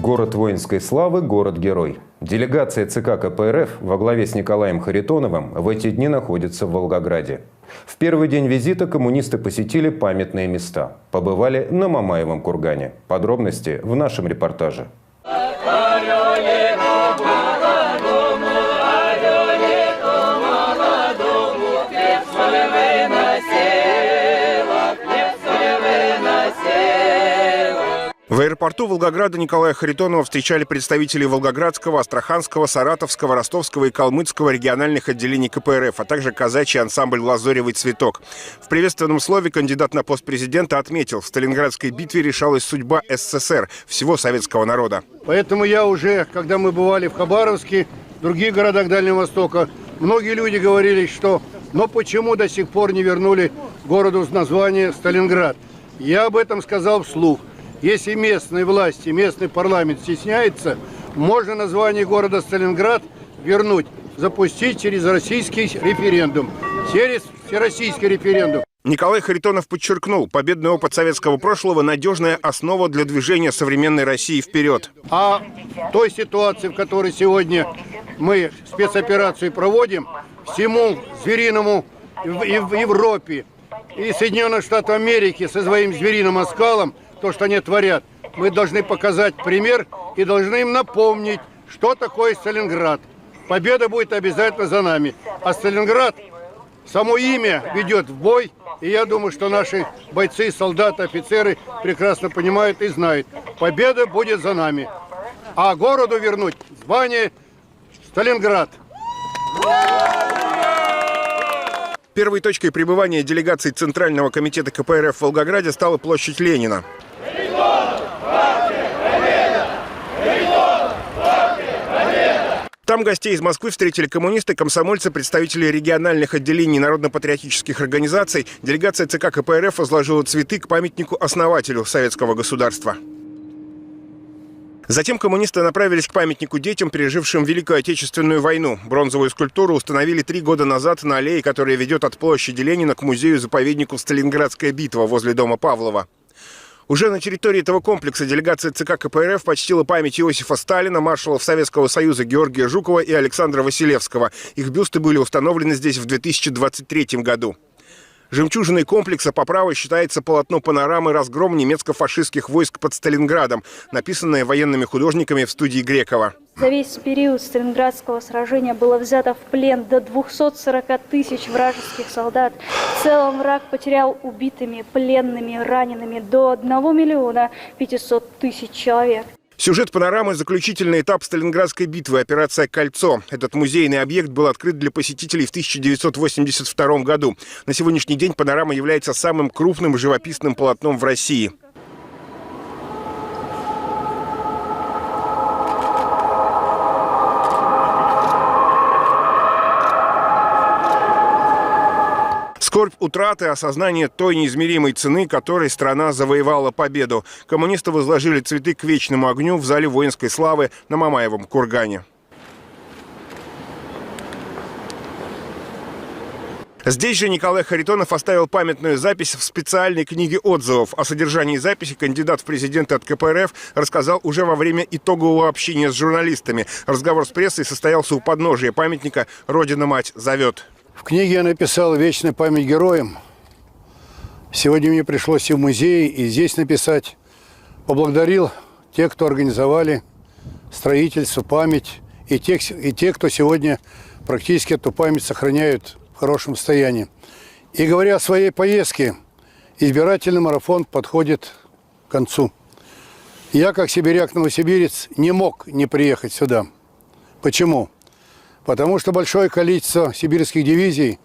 Город воинской славы, город-герой. Делегация ЦК КПРФ во главе с Николаем Харитоновым в эти дни находится в Волгограде. В первый день визита коммунисты посетили памятные места. Побывали на Мамаевом кургане. Подробности в нашем репортаже. В аэропорту Волгограда Николая Харитонова встречали представители Волгоградского, Астраханского, Саратовского, Ростовского и Калмыцкого региональных отделений КПРФ, а также казачий ансамбль «Лазоревый цветок». В приветственном слове кандидат на пост президента отметил, в Сталинградской битве решалась судьба СССР, всего советского народа. Поэтому я уже, когда мы бывали в Хабаровске, в других городах Дальнего Востока, многие люди говорили, что «но почему до сих пор не вернули городу название Сталинград?» Я об этом сказал вслух. Если местные власти, местный парламент стесняется, можно название города Сталинград вернуть, запустить через российский референдум, через всероссийский референдум. Николай Харитонов подчеркнул, победный опыт советского прошлого – надежная основа для движения современной России вперед. А в той ситуации, в которой сегодня мы спецоперацию проводим, всему звериному и в Европе, и Соединенных Штатах Америки со своим звериным оскалом, то, что они творят, мы должны показать пример и должны им напомнить, что такое Сталинград. Победа будет обязательно за нами. А Сталинград, само имя ведет в бой. И я думаю, что наши бойцы, солдаты, офицеры прекрасно понимают и знают. Победа будет за нами. А городу вернуть звание Сталинград. Первой точкой пребывания делегации Центрального комитета КПРФ в Волгограде стала площадь Ленина. Там гостей из Москвы встретили коммунисты, комсомольцы, представители региональных отделений народно-патриотических организаций. Делегация ЦК КПРФ возложила цветы к памятнику основателю советского государства. Затем коммунисты направились к памятнику детям, пережившим Великую Отечественную войну. Бронзовую скульптуру установили 3 года назад на аллее, которая ведет от площади Ленина к музею-заповеднику «Сталинградская битва» возле дома Павлова. Уже на территории этого комплекса делегация ЦК КПРФ почтила память Иосифа Сталина, маршалов Советского Союза Георгия Жукова и Александра Василевского. Их бюсты были установлены здесь в 2023 году. Жемчужиной комплекса по праву считается полотно панорамы «Разгром немецко-фашистских войск под Сталинградом», написанное военными художниками в студии Грекова. За весь период Сталинградского сражения было взято в плен до 240 тысяч вражеских солдат. В целом враг потерял убитыми, пленными, ранеными до 1 500 000 человек. Сюжет панорамы – заключительный этап Сталинградской битвы, операция «Кольцо». Этот музейный объект был открыт для посетителей в 1982 году. На сегодняшний день панорама является самым крупным живописным полотном в России. Скорбь утраты, осознание той неизмеримой цены, которой страна завоевала победу. Коммунисты возложили цветы к вечному огню в зале воинской славы на Мамаевом кургане. Здесь же Николай Харитонов оставил памятную запись в специальной книге отзывов. О содержании записи кандидат в президенты от КПРФ рассказал уже во время итогового общения с журналистами. Разговор с прессой состоялся у подножия памятника «Родина-мать зовет». В книге я написал «Вечная память героям». Сегодня мне пришлось и в музее, и здесь написать. Поблагодарил тех, кто организовали строительство, память, и тех, кто сегодня практически эту память сохраняют в хорошем состоянии. И говоря о своей поездке, избирательный марафон подходит к концу. Я, как сибиряк-новосибирец, не мог не приехать сюда. Почему? Потому что большое количество сибирских дивизий,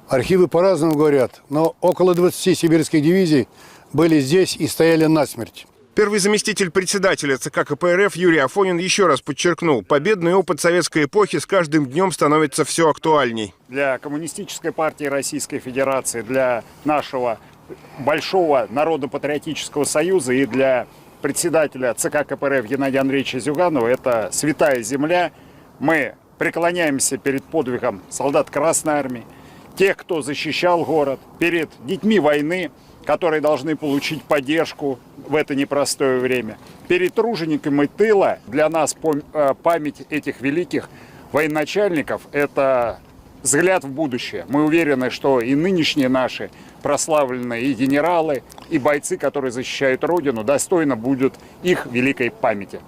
архивы по-разному говорят, но около 20 сибирских дивизий были здесь и стояли насмерть. Первый заместитель председателя ЦК КПРФ Юрий Афонин еще раз подчеркнул, победный опыт советской эпохи с каждым днем становится все актуальней. Для Коммунистической партии Российской Федерации, для нашего большого народно-патриотического союза и для председателя ЦК КПРФ Геннадия Андреевича Зюганова это святая земля. Мы преклоняемся перед подвигом солдат Красной Армии, тех, кто защищал город, перед детьми войны. которые должны получить поддержку в это непростое время. Перед тружениками тыла для нас память этих великих военачальников – это взгляд в будущее. Мы уверены, что и нынешние наши прославленные и генералы, и бойцы, которые защищают Родину, достойно будут их великой памяти.